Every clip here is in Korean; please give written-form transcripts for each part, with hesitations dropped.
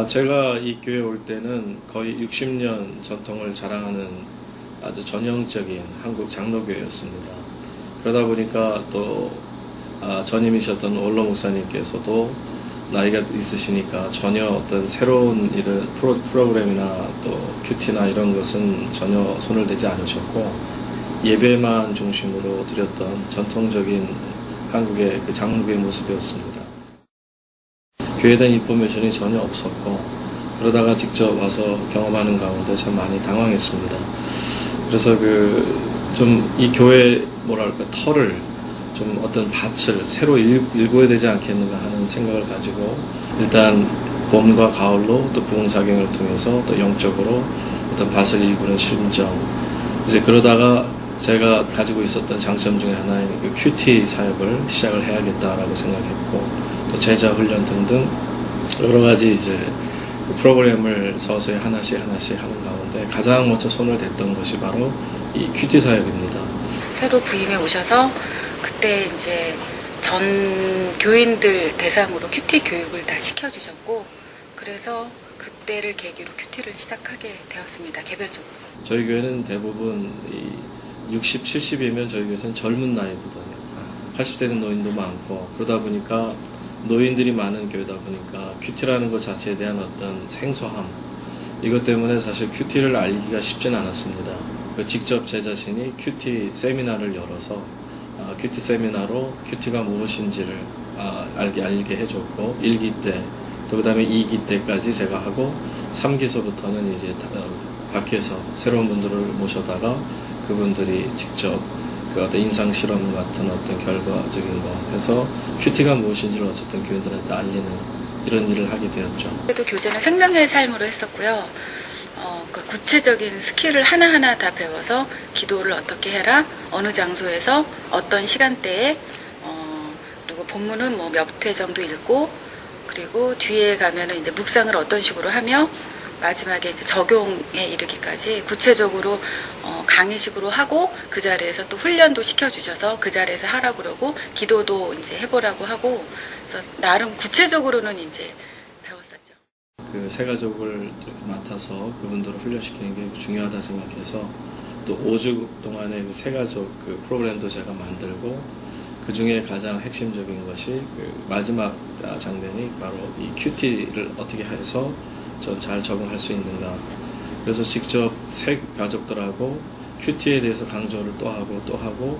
제가 이 교회 올 때는 거의 60년 전통을 자랑하는 아주 전형적인 한국 장로교회였습니다. 그러다 보니까 또 전임이셨던 원로 목사님께서도 나이가 있으시니까 전혀 어떤 새로운 이런 프로그램이나 또 큐티나 이런 것은 전혀 손을 대지 않으셨고 예배만 중심으로 드렸던 전통적인 한국의 그 장로교회 모습이었습니다. 교회에 대한 인포메이션이 전혀 없었고 그러다가 직접 와서 경험하는 가운데 참 많이 당황했습니다. 그래서 좀 이 교회 뭐랄까 털을 좀 어떤 밭을 새로 일궈야 되지 않겠는가 하는 생각을 가지고 일단 봄과 가을로 또 부흥작용을 통해서 또 영적으로 어떤 밭을 일구는 심정 이제 그러다가 제가 가지고 있었던 장점 중에 하나인 그 큐티 사역을 시작을 해야겠다라고 생각했고 또 제자 훈련 등등 여러 가지 이제 그 프로그램을 서서히 하나씩 하는 가운데 가장 먼저 손을 댔던 것이 바로 이 큐티 사역입니다. 새로 부임해 오셔서 그때 이제 전 교인들 대상으로 큐티 교육을 다 시켜주셨고 그래서 그때를 계기로 큐티를 시작하게 되었습니다. 개별적으로. 저희 교회는 대부분 60, 70이면 저희 교회에서는 젊은 나이거든요. 80대는 노인도 많고 그러다 보니까 노인들이 많은 교회다 보니까 큐티라는 것 자체에 대한 어떤 생소함 이것 때문에 사실 큐티를 알기가 쉽진 않았습니다. 직접 제 자신이 큐티 세미나를 열어서 큐티 세미나로 큐티가 무엇인지를 알게 해줬고 1기 때 또 그 다음에 2기 때까지 제가 하고 3기서부터는 이제 밖에서 새로운 분들을 모셔다가 그분들이 직접 그 어떤 임상 실험 같은 어떤 결과적인 거 해서 큐티가 무엇인지를 어쨌든 교인들한테 알리는 이런 일을 하게 되었죠. 그래도 교제는 생명의 삶으로 했었고요. 그 구체적인 스킬을 하나하나 다 배워서 기도를 어떻게 해라, 어느 장소에서 어떤 시간대에 그리고 본문은 뭐 몇 회 정도 읽고 그리고 뒤에 가면은 이제 묵상을 어떤 식으로 하며 마지막에 이제 적용에 이르기까지 구체적으로 강의식으로 하고 그 자리에서 또 훈련도 시켜주셔서 그 자리에서 하라고 그러고 기도도 이제 해보라고 하고 그래서 나름 구체적으로는 이제 배웠었죠. 그 세 가족을 이렇게 맡아서 그분들을 훈련시키는 게 중요하다 생각해서 또 5주 동안의 그 세 가족 그 프로그램도 제가 만들고 그 중에 가장 핵심적인 것이 그 마지막 장면이 바로 이 큐티를 어떻게 해서 좀 잘 적응할 수 있는가. 그래서 직접 세 가족들하고 큐티에 대해서 강조를 또 하고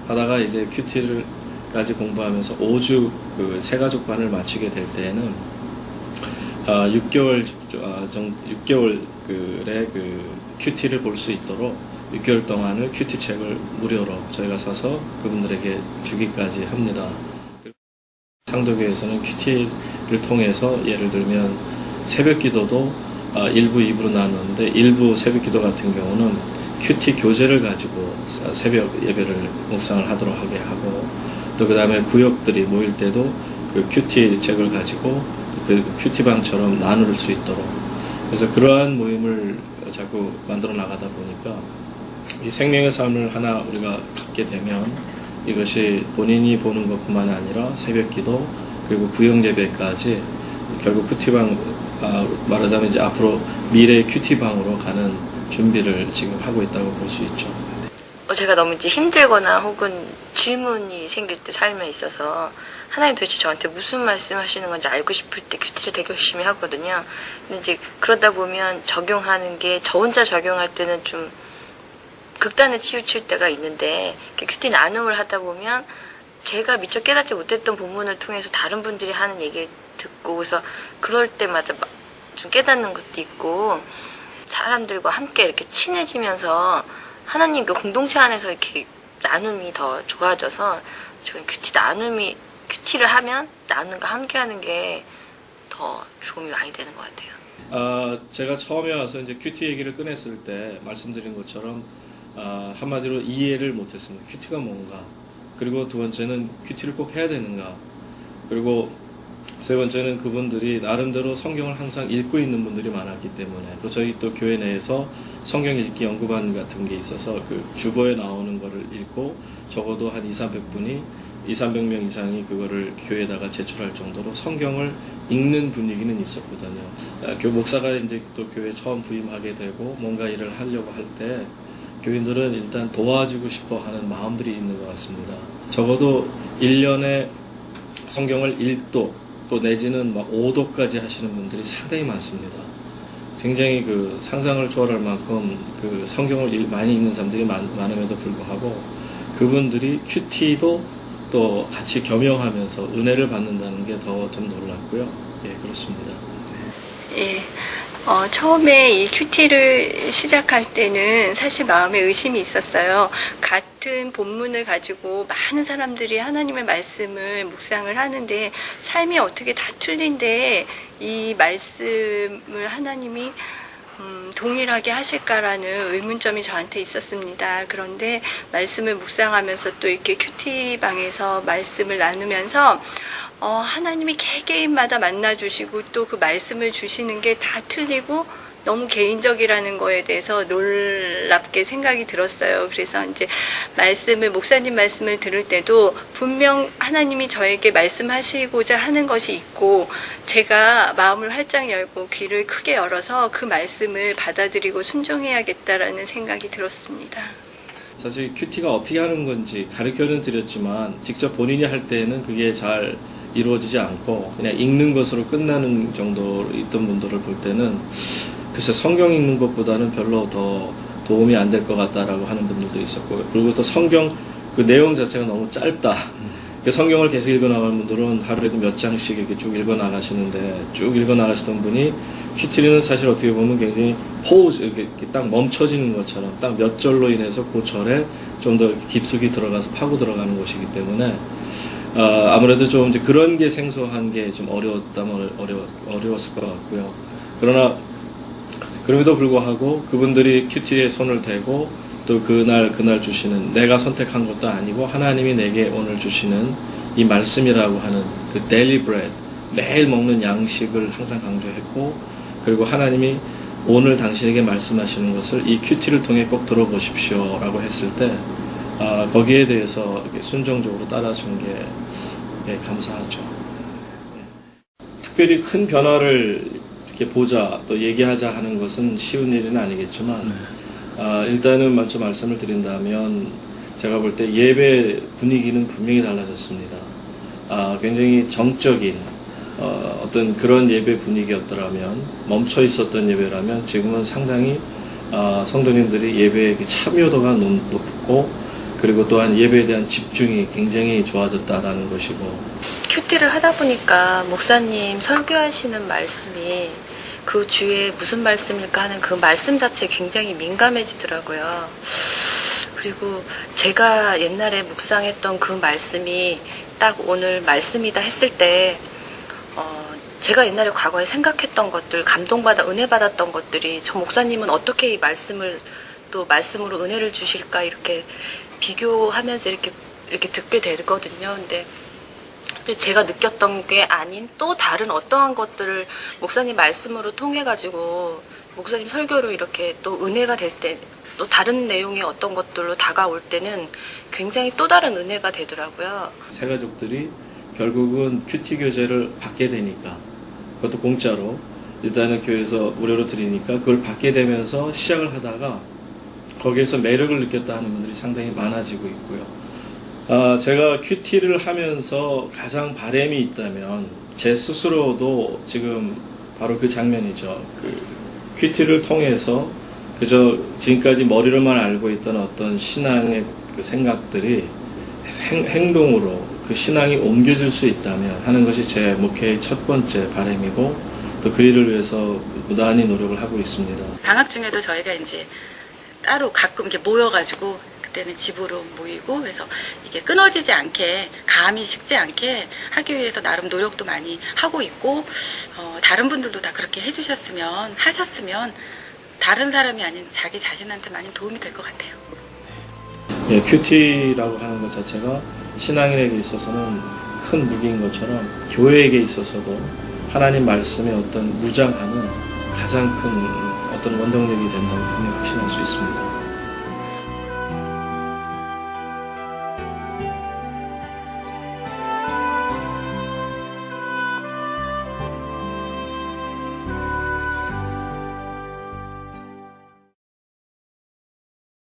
하다가 이제 큐티를까지 공부하면서 5주 그 세 가족반을 마치게 될 때에는 6개월의 그 큐티를 볼 수 있도록 6개월 동안을 큐티 책을 무료로 저희가 사서 그분들에게 주기까지 합니다. 상도교에서는 큐티를 통해서 예를 들면 새벽 기도도 1부, 2부로 나누는데 일부 새벽 기도 같은 경우는 큐티 교재를 가지고 새벽 예배를 묵상을 하도록 하게 하고 또 그 다음에 구역들이 모일 때도 그 큐티 책을 가지고 그 큐티방처럼 나눌 수 있도록 그래서 그러한 모임을 자꾸 만들어 나가다 보니까 이 생명의 삶을 하나 우리가 갖게 되면 이것이 본인이 보는 것뿐만 아니라 새벽 기도 그리고 구역 예배까지 결국 큐티방 말하자면 이제 앞으로 미래 큐티방으로 가는 준비를 지금 하고 있다고 볼 수 있죠. 제가 너무 이제 힘들거나 혹은 질문이 생길 때 삶에 있어서 하나님 도대체 저한테 무슨 말씀하시는 건지 알고 싶을 때 큐티를 되게 열심히 하거든요. 근데 이제 그러다 보면 적용하는 게 저 혼자 적용할 때는 좀 극단에 치우칠 때가 있는데 큐티 나눔을 하다 보면 제가 미처 깨닫지 못했던 본문을 통해서 다른 분들이 하는 얘기를 듣고 그래서 그럴 때마다 좀 깨닫는 것도 있고 사람들과 함께 이렇게 친해지면서 하나님 그 공동체 안에서 이렇게 나눔이 더 좋아져서 저는 큐티를 하면 나눔과 함께 하는 게 더 도움이 많이 되는 것 같아요. 제가 처음에 와서 이제 큐티 얘기를 꺼냈을 때 말씀드린 것처럼 한마디로 이해를 못했습니다. 큐티가 뭔가 그리고 두 번째는 큐티를 꼭 해야 되는가 그리고 세 번째는 그분들이 나름대로 성경을 항상 읽고 있는 분들이 많았기 때문에 또 저희 또 교회 내에서 성경 읽기 연구반 같은 게 있어서 그 주보에 나오는 거를 읽고 적어도 한 200~300분이 200~300명 이상이 그거를 교회에다가 제출할 정도로 성경을 읽는 분위기는 있었거든요. 목사가 이제 또 교회 처음 부임하게 되고 뭔가 일을 하려고 할 때 교인들은 일단 도와주고 싶어 하는 마음들이 있는 것 같습니다. 적어도 1년에 성경을 1도 또 내지는 막 5도까지 하시는 분들이 상당히 많습니다. 굉장히 그 상상을 초월할 만큼 그 성경을 많이 읽는 사람들이 많음에도 불구하고 그분들이 큐티도 또 같이 겸용하면서 은혜를 받는다는 게 더 좀 놀랍고요. 예, 그렇습니다. 예. 처음에 이 큐티를 시작할 때는 사실 마음에 의심이 있었어요. 같은 본문을 가지고 많은 사람들이 하나님의 말씀을 묵상을 하는데 삶이 어떻게 다 틀린데 이 말씀을 하나님이 동일하게 하실까라는 의문점이 저한테 있었습니다. 그런데 말씀을 묵상하면서 또 이렇게 큐티방에서 말씀을 나누면서 하나님이 개개인마다 만나주시고 또 그 말씀을 주시는 게 다 틀리고 너무 개인적이라는 거에 대해서 놀랍게 생각이 들었어요. 그래서 이제 목사님 말씀을 들을 때도 분명 하나님이 저에게 말씀하시고자 하는 것이 있고 제가 마음을 활짝 열고 귀를 크게 열어서 그 말씀을 받아들이고 순종해야겠다라는 생각이 들었습니다. 사실 큐티가 어떻게 하는 건지 가르쳐는 드렸지만 직접 본인이 할 때는 그게 잘 이루어지지 않고 그냥 읽는 것으로 끝나는 정도로 있던 분들을 볼 때는 글쎄 성경 읽는 것보다는 별로 더 도움이 안 될 것 같다라고 하는 분들도 있었고 그리고 또 성경 그 내용 자체가 너무 짧다. 성경을 계속 읽어나가는 분들은 하루에도 몇 장씩 이렇게 쭉 읽어나가시는데 쭉 읽어나가시던 분이 큐티는 사실 어떻게 보면 굉장히 포즈 이렇게 딱 멈춰지는 것처럼 딱 몇 절로 인해서 그 절에 좀 더 깊숙이 들어가서 파고 들어가는 것이기 때문에 아무래도 좀 이제 그런 게 생소한 게 좀 어려웠을 것 같고요. 그러나 그럼에도 불구하고 그분들이 큐티에 손을 대고 또 그날 주시는 내가 선택한 것도 아니고 하나님이 내게 오늘 주시는 이 말씀이라고 하는 그 데일리 브레드 매일 먹는 양식을 항상 강조했고 그리고 하나님이 오늘 당신에게 말씀하시는 것을 이 큐티를 통해 꼭 들어보십시오 라고 했을 때 거기에 대해서 이렇게 순종적으로 따라준 게 감사하죠. 특별히 큰 변화를 이렇게 보자 또 얘기하자 하는 것은 쉬운 일은 아니겠지만 일단은 먼저 말씀을 드린다면 제가 볼 때 예배 분위기는 분명히 달라졌습니다. 굉장히 정적인 어떤 그런 예배 분위기였더라면 멈춰 있었던 예배라면 지금은 상당히 성도님들이 예배의 참여도가 높고 그리고 또한 예배에 대한 집중이 굉장히 좋아졌다라는 것이고 큐티를 하다 보니까 목사님 설교하시는 말씀이 그 주에 무슨 말씀일까 하는 그 말씀 자체에 굉장히 민감해지더라고요. 그리고 제가 옛날에 묵상했던 그 말씀이 딱 오늘 말씀이다 했을 때 제가 옛날에 과거에 생각했던 것들, 감동받아 은혜 받았던 것들이 저 목사님은 어떻게 이 말씀을 또 말씀으로 은혜를 주실까 이렇게 비교하면서 이렇게 듣게 되거든요. 근데 제가 느꼈던 게 아닌 또 다른 어떠한 것들을 목사님 말씀으로 통해 가지고 목사님 설교로 이렇게 또 은혜가 될 때 또 다른 내용의 어떤 것들로 다가올 때는 굉장히 또 다른 은혜가 되더라고요. 새 가족들이 결국은 큐티 교재를 받게 되니까 그것도 공짜로 일단은 교회에서 무료로 드리니까 그걸 받게 되면서 시작을 하다가 거기에서 매력을 느꼈다 하는 분들이 상당히 많아지고 있고요. 제가 큐티를 하면서 가장 바람이 있다면 제 스스로도 지금 바로 그 장면이죠. 그 큐티를 통해서 그저 지금까지 머리로만 알고 있던 어떤 신앙의 그 생각들이 행동으로 그 신앙이 옮겨질 수 있다면 하는 것이 제 목회의 첫 번째 바람이고 또 그 일을 위해서 무단히 노력을 하고 있습니다. 방학 중에도 저희가 이제 따로 가끔 이렇게 모여가지고 그때는 집으로 모이고 그래서 이게 끊어지지 않게 감이 식지 않게 하기 위해서 나름 노력도 많이 하고 있고 다른 분들도 다 그렇게 하셨으면 다른 사람이 아닌 자기 자신한테 많이 도움이 될 것 같아요. 예, 큐티라고 하는 것 자체가 신앙인에게 있어서는 큰 무기인 것처럼 교회에게 있어서도 하나님 말씀의 어떤 무장하는 가장 큰 어떤 원동력이 된다고 분명히 확신할 수 있습니다.